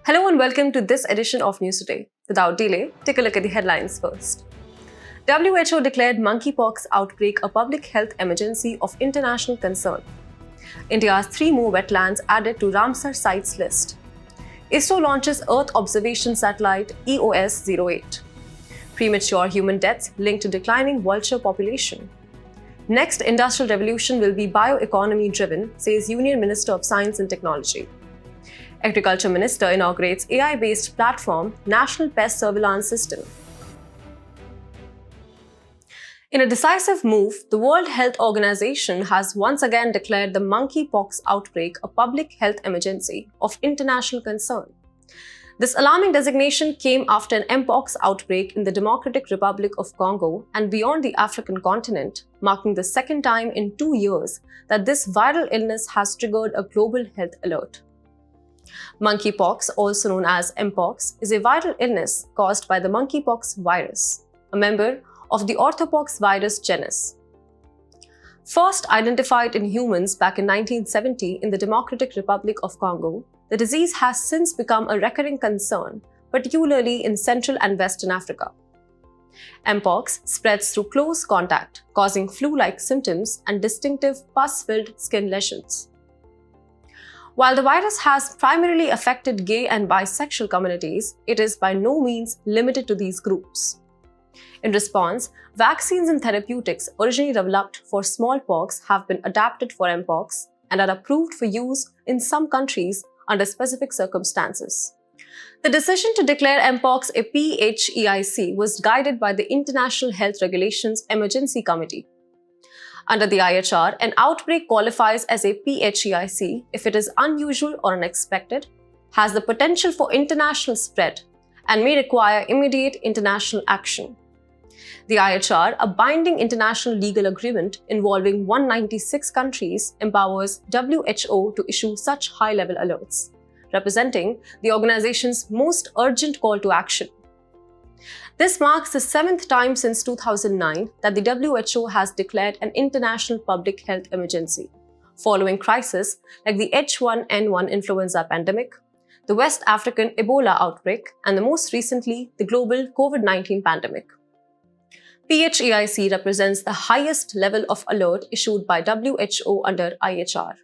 Hello and welcome to this edition of News Today. Without delay, take a look at the headlines first. WHO declared monkeypox outbreak a public health emergency of international concern. India has 3 more wetlands added to Ramsar sites list. ISRO launches Earth observation satellite EOS-08. Premature human deaths linked to declining vulture population. Next industrial revolution will be bioeconomy driven, says Union Minister of Science and Technology. Agriculture Minister inaugurates AI-based platform National Pest Surveillance System. In a decisive move, the World Health Organization has once again declared the monkeypox outbreak a public health emergency of international concern. This alarming designation came after an Mpox outbreak in the Democratic Republic of Congo and beyond the African continent, marking the second time in 2 years that this viral illness has triggered a global health alert. Monkeypox, also known as Mpox, is a viral illness caused by the monkeypox virus, a member of the orthopox virus genus. First identified in humans back in 1970 in the Democratic Republic of Congo, the disease has since become a recurring concern, particularly in Central and Western Africa. Mpox spreads through close contact, causing flu-like symptoms and distinctive pus-filled skin lesions. While the virus has primarily affected gay and bisexual communities, it is by no means limited to these groups. In response, vaccines and therapeutics originally developed for smallpox have been adapted for Mpox and are approved for use in some countries under specific circumstances. The decision to declare Mpox a PHEIC was guided by the International Health Regulations Emergency Committee. Under the IHR, an outbreak qualifies as a PHEIC if it is unusual or unexpected, has the potential for international spread, and may require immediate international action. The IHR, a binding international legal agreement involving 196 countries, empowers WHO to issue such high-level alerts, representing the organization's most urgent call to action. This marks the 7th time since 2009 that the WHO has declared an international public health emergency, following crises like the H1N1 influenza pandemic, the West African Ebola outbreak, and most recently, the global COVID-19 pandemic. PHEIC represents the highest level of alert issued by WHO under IHR.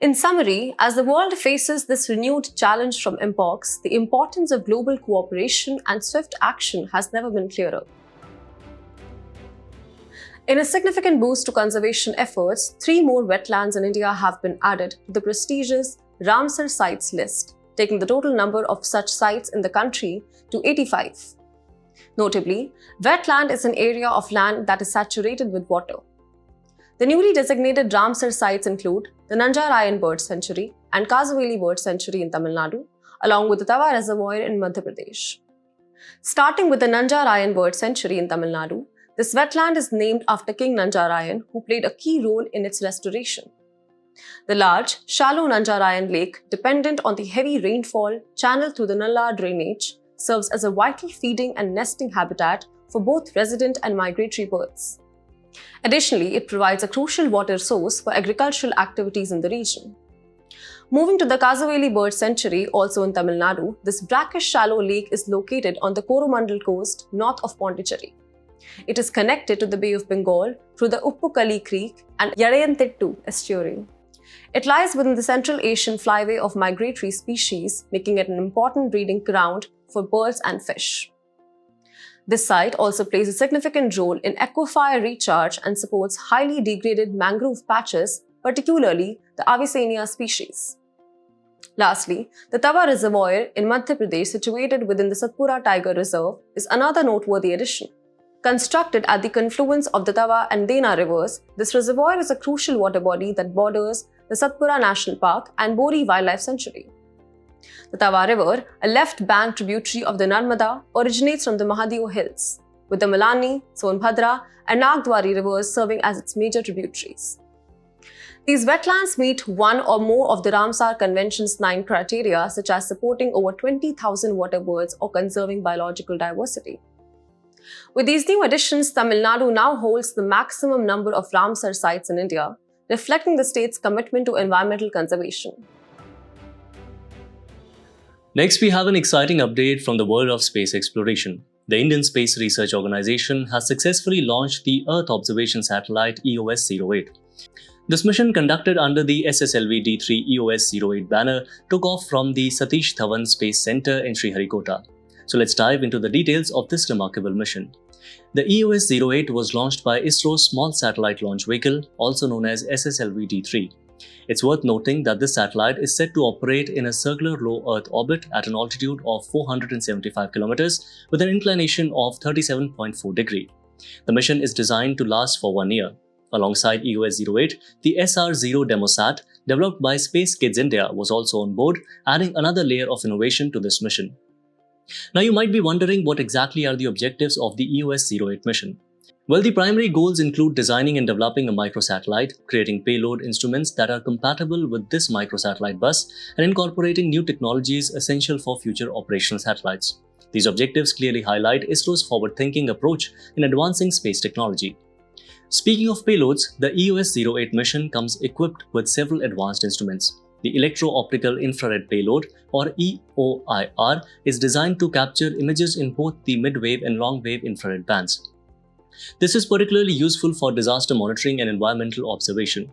In summary, as the world faces this renewed challenge from Mpox, the importance of global cooperation and swift action has never been clearer. In a significant boost to conservation efforts, 3 more wetlands in India have been added to the prestigious Ramsar sites list, taking the total number of such sites in the country to 85. Notably, wetland is an area of land that is saturated with water. The newly designated Ramsar sites include the Nanjarayan Bird Sanctuary and Kasaveli Bird Sanctuary in Tamil Nadu, along with the Tawa Reservoir in Madhya Pradesh. Starting with the Nanjarayan Bird Sanctuary in Tamil Nadu, this wetland is named after King Nanjarayan, who played a key role in its restoration. The large, shallow Nanjarayan Lake, dependent on the heavy rainfall channeled through the Nalla drainage, serves as a vital feeding and nesting habitat for both resident and migratory birds. Additionally, it provides a crucial water source for agricultural activities in the region. Moving to the Kasaveli Bird Sanctuary, also in Tamil Nadu, this brackish shallow lake is located on the Coromandel coast north of Pondicherry. It is connected to the Bay of Bengal through the Uppukali Creek and Yadayanthittu estuary. It lies within the Central Asian flyway of migratory species, making it an important breeding ground for birds and fish. This site also plays a significant role in aquifer recharge and supports highly degraded mangrove patches, particularly the Avicennia species. Lastly, the Tawa Reservoir in Madhya Pradesh, situated within the Satpura Tiger Reserve, is another noteworthy addition. Constructed at the confluence of the Tawa and Dena rivers, this reservoir is a crucial water body that borders the Satpura National Park and Bori Wildlife Sanctuary. The Tawa River, a left-bank tributary of the Narmada, originates from the Mahadeo Hills, with the Malani, Sonbhadra, and Nagdwari rivers serving as its major tributaries. These wetlands meet one or more of the Ramsar Convention's 9 criteria, such as supporting over 20,000 water birds or conserving biological diversity. With these new additions, Tamil Nadu now holds the maximum number of Ramsar sites in India, reflecting the state's commitment to environmental conservation. Next, we have an exciting update from the world of space exploration. The Indian Space Research Organization has successfully launched the Earth Observation Satellite EOS-08. This mission, conducted under the SSLV-D3 EOS-08 banner, took off from the Satish Dhawan Space Center in Sriharikota. So let's dive into the details of this remarkable mission. The EOS-08 was launched by ISRO's Small Satellite Launch Vehicle, also known as SSLV-D3. It's worth noting that this satellite is set to operate in a circular low Earth orbit at an altitude of 475 km with an inclination of 37.4 degrees. The mission is designed to last for 1 year. Alongside EOS-08, the SR-0 Demosat, developed by Space Kids India, was also on board, adding another layer of innovation to this mission. Now you might be wondering what exactly are the objectives of the EOS-08 mission. Well, the primary goals include designing and developing a microsatellite, creating payload instruments that are compatible with this microsatellite bus, and incorporating new technologies essential for future operational satellites. These objectives clearly highlight ISRO's forward-thinking approach in advancing space technology. Speaking of payloads, the EOS-08 mission comes equipped with several advanced instruments. The Electro-Optical Infrared Payload, or EOIR, is designed to capture images in both the mid-wave and long-wave infrared bands. This is particularly useful for disaster monitoring and environmental observation.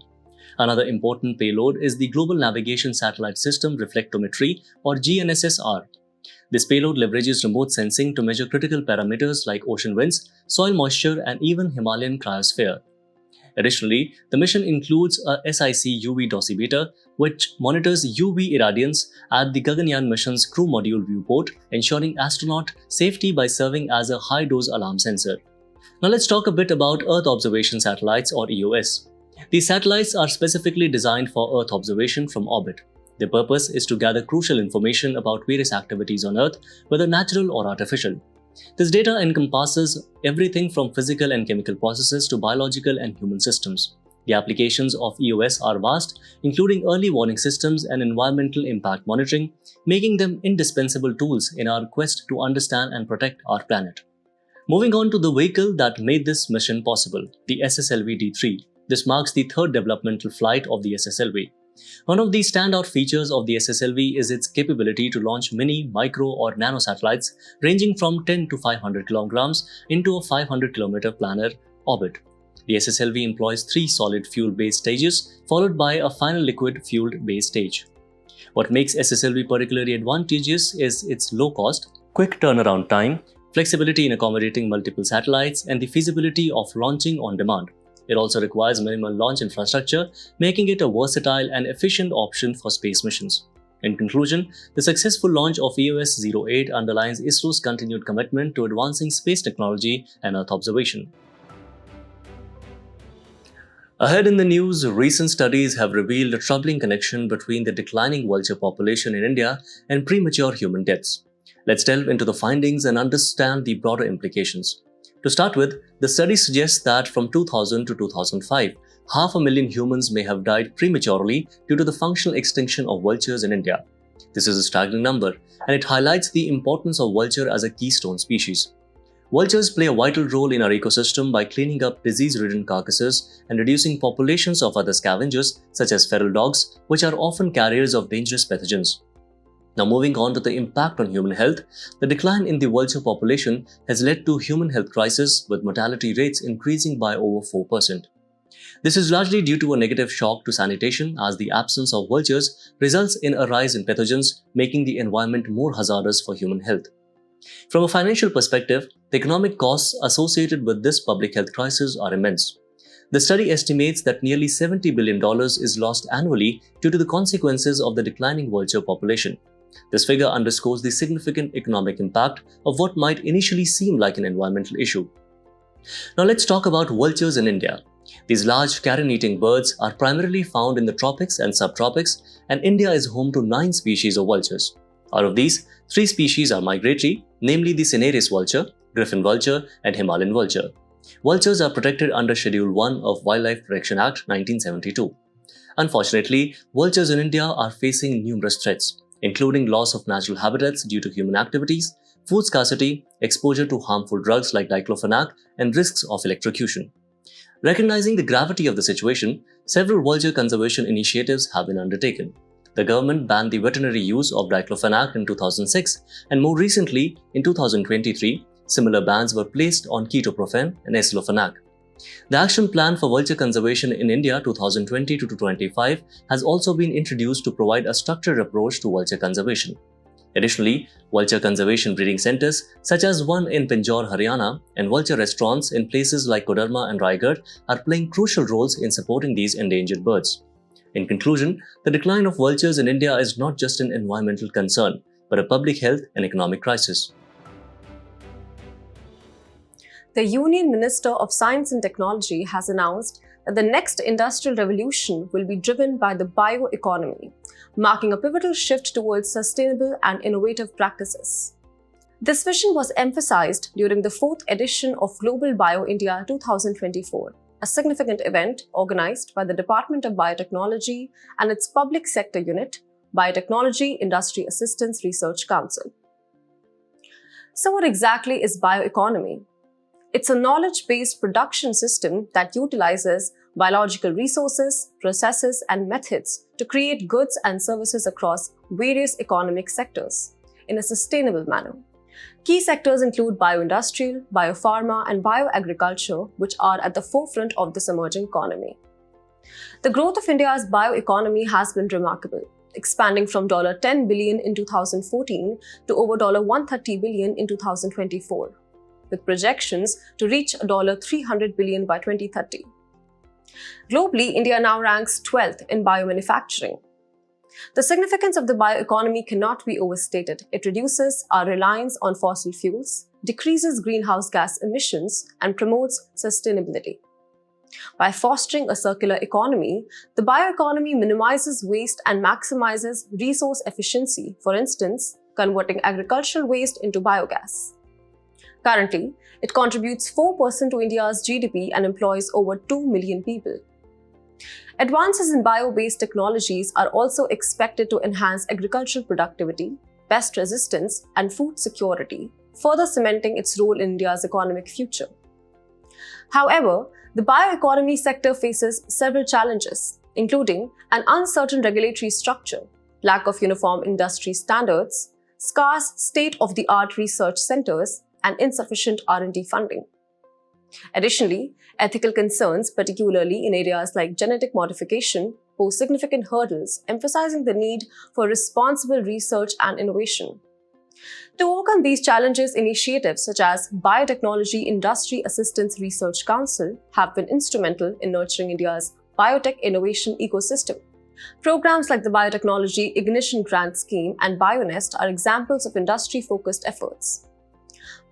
Another important payload is the Global Navigation Satellite System Reflectometry, or GNSS-R. This payload leverages remote sensing to measure critical parameters like ocean winds, soil moisture, and even Himalayan cryosphere. Additionally, the mission includes a SIC UV dosimeter, which monitors UV irradiance at the Gaganyaan mission's crew module viewport, ensuring astronaut safety by serving as a high-dose alarm sensor. Now let's talk a bit about Earth Observation Satellites, or EOS. These satellites are specifically designed for Earth observation from orbit. Their purpose is to gather crucial information about various activities on Earth, whether natural or artificial. This data encompasses everything from physical and chemical processes to biological and human systems. The applications of EOS are vast, including early warning systems and environmental impact monitoring, making them indispensable tools in our quest to understand and protect our planet. Moving on to the vehicle that made this mission possible, the SSLV-D3. This marks the third developmental flight of the SSLV. One of the standout features of the SSLV is its capability to launch mini, micro, or nano satellites ranging from 10 to 500 kg into a 500 km planar orbit. The SSLV employs 3 solid fuel-based stages followed by a final liquid fueled-based stage. What makes SSLV particularly advantageous is its low cost, quick turnaround time, flexibility in accommodating multiple satellites, and the feasibility of launching on demand. It also requires minimal launch infrastructure, making it a versatile and efficient option for space missions. In conclusion, the successful launch of EOS-08 underlines ISRO's continued commitment to advancing space technology and Earth observation. Ahead in the news, recent studies have revealed a troubling connection between the declining vulture population in India and premature human deaths. Let's delve into the findings and understand the broader implications. To start with, the study suggests that from 2000 to 2005, 500,000 humans may have died prematurely due to the functional extinction of vultures in India. This is a staggering number, and it highlights the importance of vulture as a keystone species. Vultures play a vital role in our ecosystem by cleaning up disease-ridden carcasses and reducing populations of other scavengers such as feral dogs, which are often carriers of dangerous pathogens. Now moving on to the impact on human health, the decline in the vulture population has led to human health crisis with mortality rates increasing by over 4%. This is largely due to a negative shock to sanitation, as the absence of vultures results in a rise in pathogens, making the environment more hazardous for human health. From a financial perspective, the economic costs associated with this public health crisis are immense. The study estimates that nearly $70 billion is lost annually due to the consequences of the declining vulture population. This figure underscores the significant economic impact of what might initially seem like an environmental issue. Now let's talk about vultures in India. These large carrion-eating birds are primarily found in the tropics and subtropics, and India is home to 9 species of vultures. Out of these, 3 species are migratory, namely the cinereous vulture, griffon vulture, and Himalayan vulture. Vultures are protected under Schedule 1 of Wildlife Protection Act 1972. Unfortunately, vultures in India are facing numerous threats, including loss of natural habitats due to human activities, food scarcity, exposure to harmful drugs like diclofenac, and risks of electrocution. Recognizing the gravity of the situation, several vulture conservation initiatives have been undertaken. The government banned the veterinary use of diclofenac in 2006, and more recently, in 2023, similar bans were placed on ketoprofen and esclofenac. The Action Plan for Vulture Conservation in India 2020-25 has also been introduced to provide a structured approach to vulture conservation. Additionally, vulture conservation breeding centers, such as one in Pinjore, Haryana, and vulture restaurants in places like Kodarma and Raigad are playing crucial roles in supporting these endangered birds. In conclusion, the decline of vultures in India is not just an environmental concern, but a public health and economic crisis. The Union Minister of Science and Technology has announced that the next industrial revolution will be driven by the bioeconomy, marking a pivotal shift towards sustainable and innovative practices. This vision was emphasized during the 4th edition of Global Bio India 2024, a significant event organized by the Department of Biotechnology and its public sector unit, Biotechnology Industry Assistance Research Council. So what exactly is bioeconomy? It's a knowledge-based production system that utilizes biological resources, processes, and methods to create goods and services across various economic sectors in a sustainable manner. Key sectors include bioindustrial, biopharma, and bioagriculture, which are at the forefront of this emerging economy. The growth of India's bioeconomy has been remarkable, expanding from $10 billion in 2014 to over $130 billion in 2024. With projections to reach $300 billion by 2030. Globally, India now ranks 12th in biomanufacturing. The significance of the bioeconomy cannot be overstated. It reduces our reliance on fossil fuels, decreases greenhouse gas emissions, and promotes sustainability. By fostering a circular economy, the bioeconomy minimizes waste and maximizes resource efficiency, for instance, converting agricultural waste into biogas. Currently, it contributes 4% to India's GDP and employs over 2 million people. Advances in bio-based technologies are also expected to enhance agricultural productivity, pest resistance, and food security, further cementing its role in India's economic future. However, the bioeconomy sector faces several challenges, including an uncertain regulatory structure, lack of uniform industry standards, scarce state-of-the-art research centers, and insufficient R&D funding. Additionally, ethical concerns, particularly in areas like genetic modification, pose significant hurdles, emphasizing the need for responsible research and innovation. To overcome these challenges, initiatives such as Biotechnology Industry Assistance Research Council have been instrumental in nurturing India's biotech innovation ecosystem. Programs like the Biotechnology Ignition Grant Scheme and BioNest are examples of industry-focused efforts.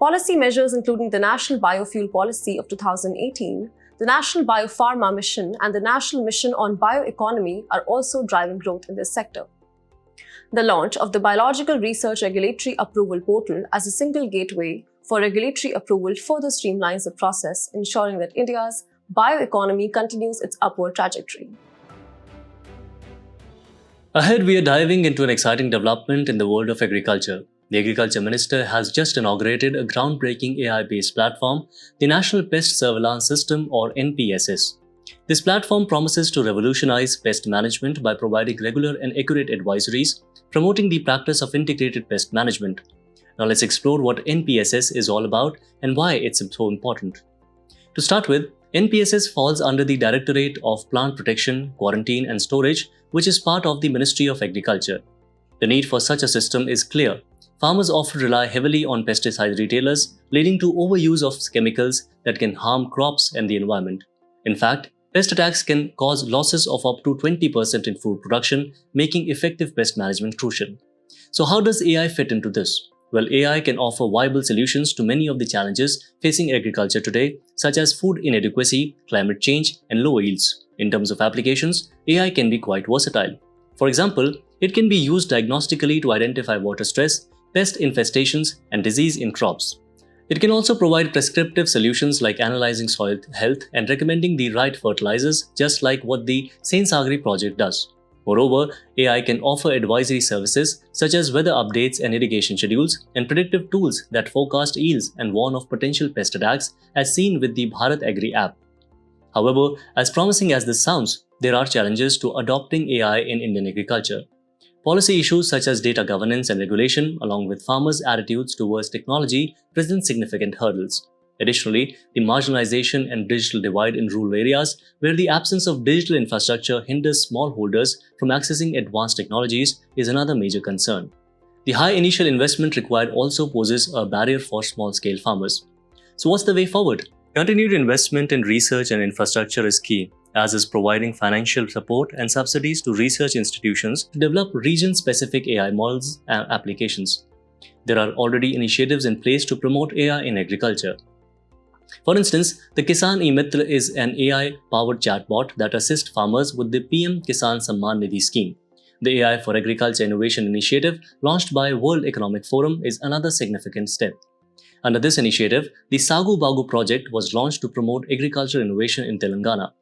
Policy measures including the National Biofuel Policy of 2018, the National Biopharma Mission, and the National Mission on Bioeconomy are also driving growth in this sector. The launch of the Biological Research Regulatory Approval Portal as a single gateway for regulatory approval further streamlines the process, ensuring that India's bioeconomy continues its upward trajectory. Ahead, we are diving into an exciting development in the world of agriculture. The Agriculture Minister has just inaugurated a groundbreaking AI-based platform, the National Pest Surveillance System or NPSS. This platform promises to revolutionize pest management by providing regular and accurate advisories, promoting the practice of integrated pest management. Now let's explore what NPSS is all about and why it's so important. To start with, NPSS falls under the Directorate of Plant Protection, Quarantine and Storage, which is part of the Ministry of Agriculture. The need for such a system is clear. Farmers often rely heavily on pesticide retailers, leading to overuse of chemicals that can harm crops and the environment. In fact, pest attacks can cause losses of up to 20% in food production, making effective pest management crucial. So how does AI fit into this? Well, AI can offer viable solutions to many of the challenges facing agriculture today, such as food inadequacy, climate change, and low yields. In terms of applications, AI can be quite versatile. For example, it can be used diagnostically to identify water stress, pest infestations, and disease in crops. It can also provide prescriptive solutions like analyzing soil health and recommending the right fertilizers, just like what the Saint Sagri project does. Moreover, AI can offer advisory services such as weather updates and irrigation schedules, and predictive tools that forecast yields and warn of potential pest attacks, as seen with the Bharat Agri app. However, as promising as this sounds, there are challenges to adopting AI in Indian agriculture. Policy issues such as data governance and regulation, along with farmers' attitudes towards technology, present significant hurdles. Additionally, the marginalization and digital divide in rural areas, where the absence of digital infrastructure hinders smallholders from accessing advanced technologies, is another major concern. The high initial investment required also poses a barrier for small-scale farmers. So what's the way forward? Continued investment in research and infrastructure is key, as is providing financial support and subsidies to research institutions to develop region-specific AI models and applications. There are already initiatives in place to promote AI in agriculture. For instance, the Kisan E-Mitra is an AI-powered chatbot that assists farmers with the PM Kisan Samman Nidhi scheme. The AI for Agriculture Innovation Initiative, launched by World Economic Forum, is another significant step. Under this initiative, the Sagu Bagu project was launched to promote agricultural innovation in Telangana.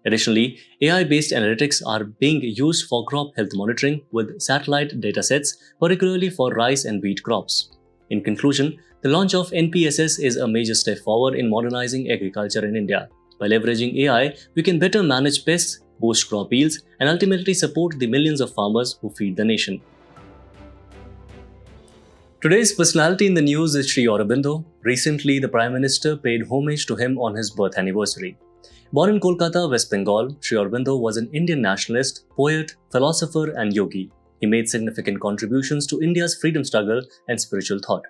Additionally, AI-based analytics are being used for crop health monitoring with satellite datasets, particularly for rice and wheat crops. In conclusion, the launch of NPSS is a major step forward in modernizing agriculture in India. By leveraging AI, we can better manage pests, boost crop yields, and ultimately support the millions of farmers who feed the nation. Today's personality in the news is Sri Aurobindo. Recently, the Prime Minister paid homage to him on his birth anniversary. Born in Kolkata, West Bengal, Sri Aurobindo was an Indian nationalist, poet, philosopher, and yogi. He made significant contributions to India's freedom struggle and spiritual thought.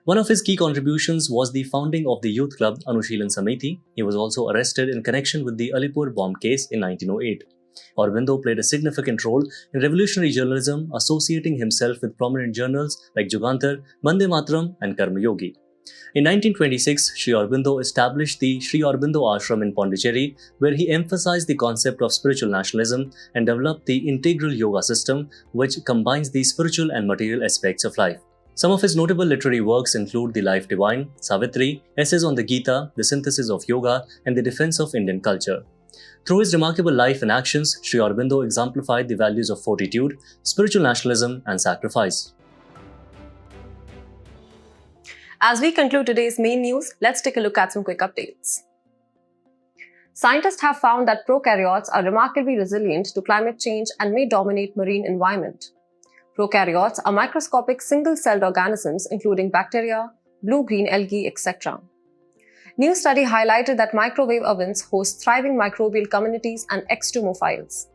One of his key contributions was the founding of the youth club Anushilan Samiti. He was also arrested in connection with the Alipur bomb case in 1908. Aurobindo played a significant role in revolutionary journalism, associating himself with prominent journals like Jugantar, Bande Mataram, and Karma Yogi. In 1926, Sri Aurobindo established the Sri Aurobindo Ashram in Pondicherry, where he emphasized the concept of spiritual nationalism and developed the integral yoga system, which combines the spiritual and material aspects of life. Some of his notable literary works include The Life Divine, Savitri, Essays on the Gita, The Synthesis of Yoga, and The Defense of Indian Culture. Through his remarkable life and actions, Sri Aurobindo exemplified the values of fortitude, spiritual nationalism, and sacrifice. As we conclude today's main news, let's take a look at some quick updates. Scientists have found that prokaryotes are remarkably resilient to climate change and may dominate marine environment. Prokaryotes are microscopic single-celled organisms including bacteria, blue-green algae, etc. New study highlighted that microwave ovens host thriving microbial communities and extremophiles.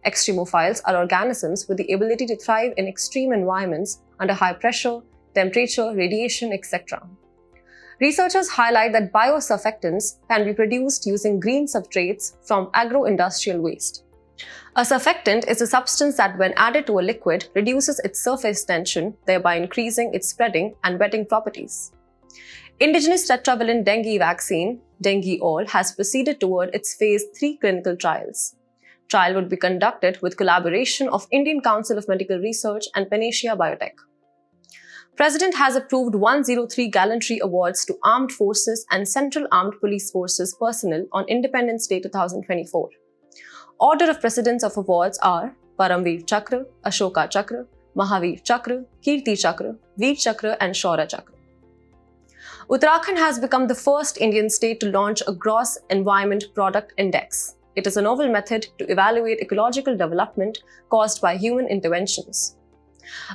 Extremophiles are organisms with the ability to thrive in extreme environments under high pressure, temperature, radiation, etc. Researchers highlight that biosurfactants can be produced using green substrates from agro-industrial waste. A surfactant is a substance that, when added to a liquid, reduces its surface tension, thereby increasing its spreading and wetting properties. Indigenous tetravalent dengue vaccine, Dengue-All, has proceeded toward its Phase 3 clinical trials. Trial would be conducted with collaboration of Indian Council of Medical Research and Panacea Biotech. President has approved 103 gallantry awards to Armed Forces and Central Armed Police Forces personnel on Independence Day 2024. Order of precedence of awards are Paramveer Chakra, Ashoka Chakra, Mahavir Chakra, Kirti Chakra, Veer Chakra, and Shaura Chakra. Uttarakhand has become the first Indian state to launch a Gross Environment Product Index. It is a novel method to evaluate ecological development caused by human interventions.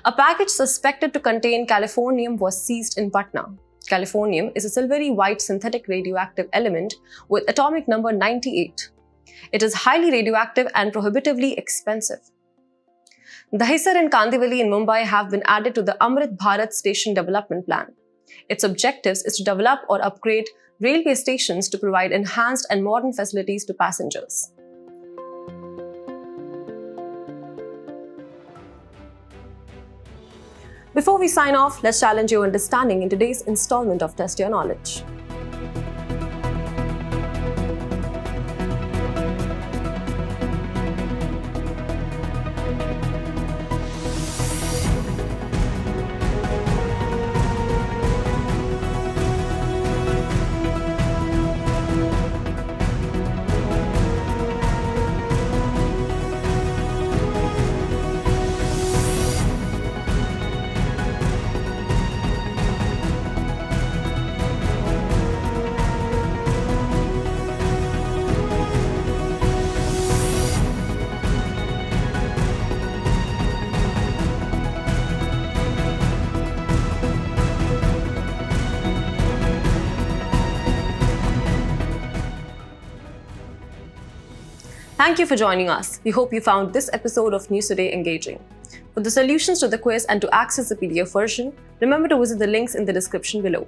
A package suspected to contain californium was seized in Patna. Californium is a silvery white synthetic radioactive element with atomic number 98. It is highly radioactive and prohibitively expensive. Dahisar and Kandivali in Mumbai have been added to the Amrit Bharat Station Development Plan. Its objectives is to develop or upgrade railway stations to provide enhanced and modern facilities to passengers. Before we sign off, let's challenge your understanding in today's installment of Test Your Knowledge. Thank you for joining us. We hope you found this episode of News Today engaging. For the solutions to the quiz and to access the PDF version, remember to visit the links in the description below.